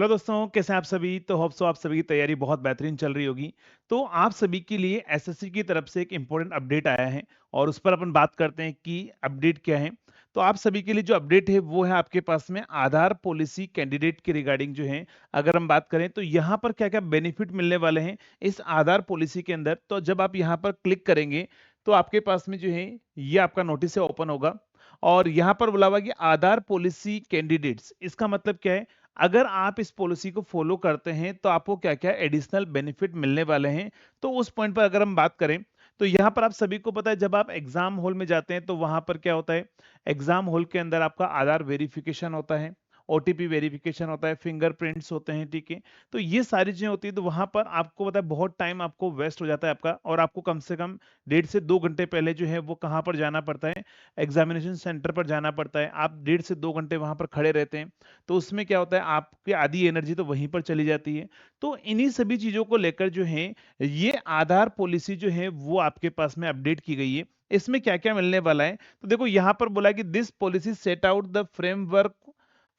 Hello दोस्तों, कैसे हैं आप सभी? तो होप सो आप सभी की तैयारी बहुत बेहतरीन चल रही होगी। तो आप सभी के लिए एसएससी की तरफ से एक इम्पोर्टेंट अपडेट आया है और उस पर अपन बात करते हैं कि अपडेट क्या है। तो आप सभी के लिए जो अपडेट है वो है आपके पास में आधार पॉलिसी कैंडिडेट के रिगार्डिंग जो है, अगर हम बात करें तो यहाँ पर क्या-क्या बेनिफिट मिलने वाले हैं इस आधार पॉलिसी के अंदर। तो जब आप यहाँ पर क्लिक करेंगे तो आपके पास में जो है ये आपका नोटिस है ओपन होगा और यहाँ पर बोला हुआ है कि आधार पॉलिसी कैंडिडेट्स, इसका मतलब क्या है? अगर आप इस पॉलिसी को फॉलो करते हैं तो आपको क्या-क्या एडिशनल बेनिफिट मिलने वाले हैं। तो उस पॉइंट पर अगर हम बात करें तो यहाँ पर आप सभी को पता है जब आप एग्जाम हॉल में जाते हैं तो वहाँ पर क्या होता है, एग्जाम हॉल के अंदर आपका आधार वेरिफिकेशन होता है, ओटीपी वेरिफिकेशन होता है, फिंगरप्रिंट्स होते हैं, ठीक है? तो ये सारी चीज़ें होती है तो वहाँ पर आपको पता है बहुत टाइम आपको वेस्ट हो जाता है आपका और आपको कम से कम 1.5 से 2 घंटे पहले जो है वो कहाँ पर जाना पड़ता है, एग्जामिनेशन सेंटर पर जाना पड़ता है। आप 1.5 से 2 घंटे वहाँ पर खड़े रहते हैं। तो उसमें क्या होता है आपकी आधी एनर्जी तो वहीं पर चली जाती है। तो इन्हीं सभी चीज़ों को लेकर जो है ये आधार पॉलिसी जो है वो आपके पास में अपडेट की गई है। इसमें क्या-क्या मिलने वाला है? तो देखो यहाँ पर बोला है कि this policy set out the framework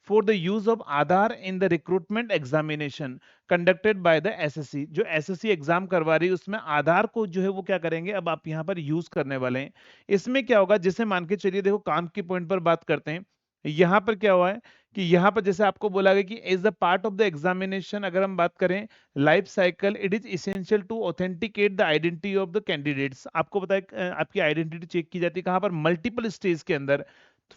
for the use of Aadhaar in the recruitment examination conducted by the assessee. जो एसएससी एग्जाम करवा रही है उसमें आधार को जो है वो क्या करेंगे अब आप यहाँ पर यूज करने वाले हैं। इसमें क्या होगा जैसे मान के चलिए देखो काम की पॉइंट पर बात करते हैं। यहाँ पर क्या हुआ है कि यहाँ पर जैसे आपको बोला गया कि as the part of the examination अगर हम बात करें life cycle it is essential to authenticate the identity of the candidates. आपको पता है आपकी आइडेंटिटी चेक की जाती है कहाँ पर मल्टीपल स्टेज के अंदर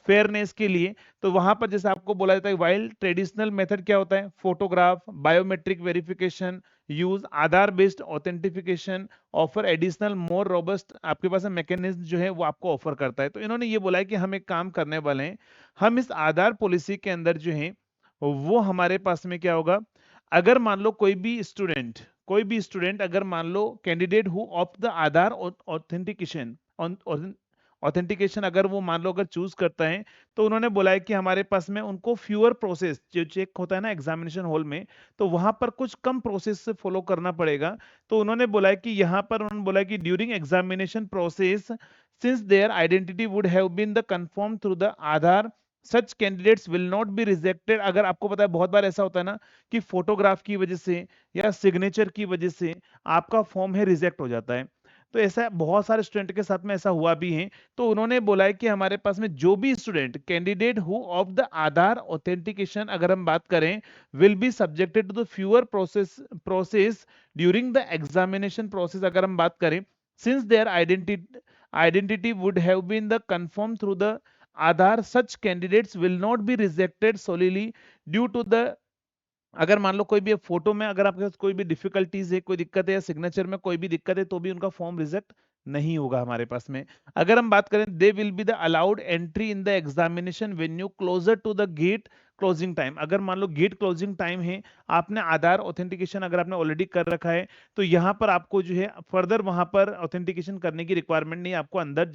फेयरनेस के लिए। तो वहां पर जैसे आपको बोला जाता है वाइल ट्रेडिशनल मेथड क्या होता है, फोटोग्राफ, बायोमेट्रिक वेरिफिकेशन, यूज आधार बेस्ड ऑथेंटिफिकेशन ऑफर एडिशनल मोर रोबस्ट आपके पास मैकेनिज्म जो है वो आपको ऑफर करता है। तो इन्होंने ये बोला है कि हम एक काम करने वाले हैं, हम इस आधार पॉलिसी के अंदर जो है वो हमारे पास में क्या होगा, अगर मान लो कोई भी स्टूडेंट अगर मान लो candidate who of the Aadhaar authentication authentication अगर वो मान लो अगर चूज करता है तो उन्होंने बोला है कि हमारे पास में उनको फ्यूअर प्रोसेस जो चेक होता है ना एग्जामिनेशन हॉल में, तो वहां पर कुछ कम प्रोसेस से फॉलो करना पड़ेगा। तो उन्होंने बोला है कि यहाँ पर उन्होंने बोला है कि during examination process since their identity would have been the confirm through the Aadhaar such candidates will not be rejected. अगर आपको पता है बहुत बार ऐसा होता है ना कि फोटोग्राफ की वजह से या सिग्नेचर की वजह से आपका फॉर्म है रिजेक्ट हो जाता है। तो ऐसा बहुत सारे स्टूडेंट के साथ में ऐसा हुआ भी है। तो उन्होंने बोला है कि हमारे पास में जो भी student candidate who of the Aadhaar authentication अगर हम बात करें will be subjected to the fewer process during the examination process अगर हम बात करें since their identity would have been the confirm through the Aadhaar such candidates will not be rejected solely due to the. अगर मान लो कोई भी photo में अगर आपके पास कोई भी डिफिकल्टीज है, कोई दिक्कत है या सिग्नेचर में कोई भी दिक्कत है तो भी उनका फॉर्म रिजेक्ट नहीं होगा हमारे पास में। अगर हम बात करें they will be the allowed entry in the examination venue closer to the gate closing time. अगर मान लो गेट क्लोजिंग टाइम है, आपने आधार ऑथेंटिकेशन अगर आपने ऑलरेडी कर रखा है तो यहाँ पर आपको जो है फर्दर वहां पर ऑथेंटिकेशन करने की रिक्वायरमेंट नहीं, आपको अंदर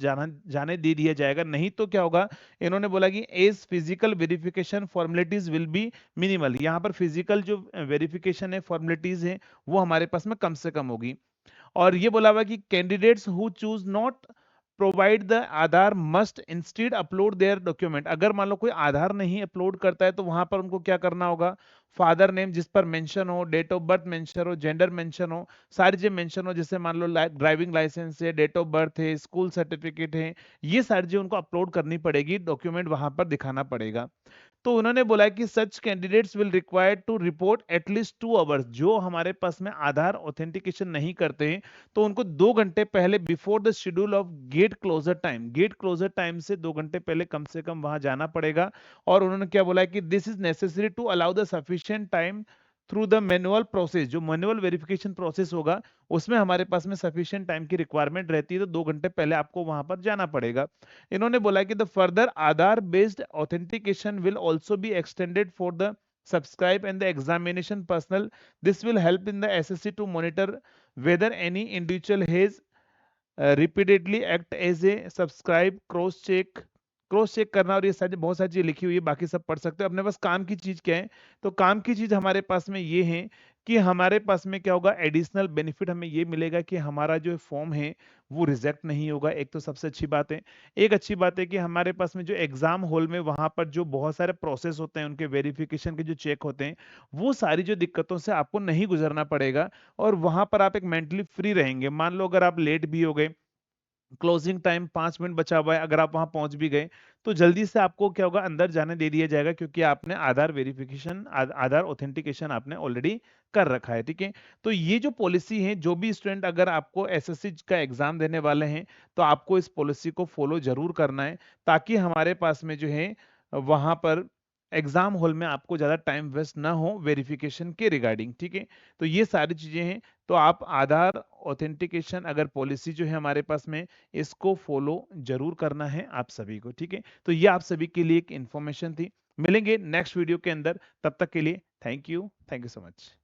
जाने दे दिया जाएगा। नहीं तो क्या होगा, इन्होंने बोला कि as physical verification formalities will be minimal. यहाँ पर फिजिकल जो वेरिफिकेशन है फॉर्मेलिटीज है वो हमारे पास में कम से कम होगी। और ये बोला हुआ कि candidates who choose not provide the Aadhaar must instead upload their document. अगर मान लो कोई आधार नहीं अपलोड करता है तो वहां पर उनको क्या करना होगा, फादर नेम जिस पर मेंशन हो, डेट ऑफ बर्थ मेंशन हो, जेंडर मेंशन हो, सारी चीजें मेंशन हो, जैसे मान लो ड्राइविंग लाइसेंस है, डेट ऑफ बर्थ है, स्कूल सर्टिफिकेट है, ये सारी चीजें उनको अपलोड करनी पड़ेगी, डॉक्यूमेंट वहां पर दिखाना पड़ेगा। तो उन्होंने बोला है कि such candidates will require to report at least 2 hours. जो हमारे पास में आधार ऑथेंटिकेशन नहीं करते हैं तो उनको 2 घंटे पहले before the schedule of gate closure time से 2 घंटे पहले कम से कम वहां जाना पड़ेगा। और उन्होंने क्या बोला है कि this is necessary to allow the sufficient time through the manual process. जो मैनुअल वेरिफिकेशन प्रोसेस होगा उसमें हमारे पास में सफिशिएंट टाइम की रिक्वायरमेंट रहती है, तो 2 घंटे पहले आपको वहां पर जाना पड़ेगा। इन्होंने बोला कि the further Aadhaar based authentication will also be extended for the subscribe and the examination personnel. This will help in the SSC to monitor whether any individual has repeatedly act as a subscribe, cross check cross check करना और ये सारी बहुत सारी चीज़ें लिखी हुई है, बाकी सब पढ़ सकते हो। अपने पास काम की चीज़ क्या है? तो काम की चीज़ हमारे पास में ये है कि हमारे पास में क्या होगा, एडिशनल बेनिफिट हमें ये मिलेगा कि हमारा जो फॉर्म है वो रिजेक्ट नहीं होगा। एक तो सबसे अच्छी बात है। एक अच्छी बात है कि हमारे पास में जो एग्जाम हॉल में वहाँ पर जो बहुत सारे प्रोसेस होते हैं, उनके वेरिफिकेशन के जो चेक होते हैं, वो सारी जो दिक्कतों से आपको नहीं गुजरना पड़ेगा और वहाँ पर आप एक मेंटली फ्री रहेंगे। मान लो अगर आप लेट भी हो गए, क्लोजिंग टाइम 5 मिनट बचा हुआ है, अगर आप वहाँ पहुँच भी गए, तो जल्दी से आपको क्या होगा, अंदर जाने दे दिया जाएगा क्योंकि आपने आधार वेरिफिकेशन आधार ऑथेंटिकेशन आपने ऑलरेडी कर रखा है, ठीक है? तो ये जो पॉलिसी है, जो भी स्टूडेंट अगर आपको एसएससी का एग्ज़ाम देने वाले हैं, तो आपको इस पॉलिसी को फ़ॉलो ज़रूर करना है, ताकि हमारे पास में जो है वहाँ पर एग्ज़ाम हॉल में आपको ज़्यादा टाइम वेस्ट ना हो वेरिफिकेशन के रिगार्डिंग, ठीक है? तो ये सारी चीज़ें हैं, तो आप आधार ऑथेंटिकेशन अगर पॉलिसी जो है हमारे पास में, इसको फॉलो जरूर करना है आप सभी को, ठीक है? तो ये आप सभी के लिए एक इंफॉर्मेशन थी। मिलेंगे नेक्स्ट वीडियो के अंदर, तब तक के लिए थैंक यू सो मच।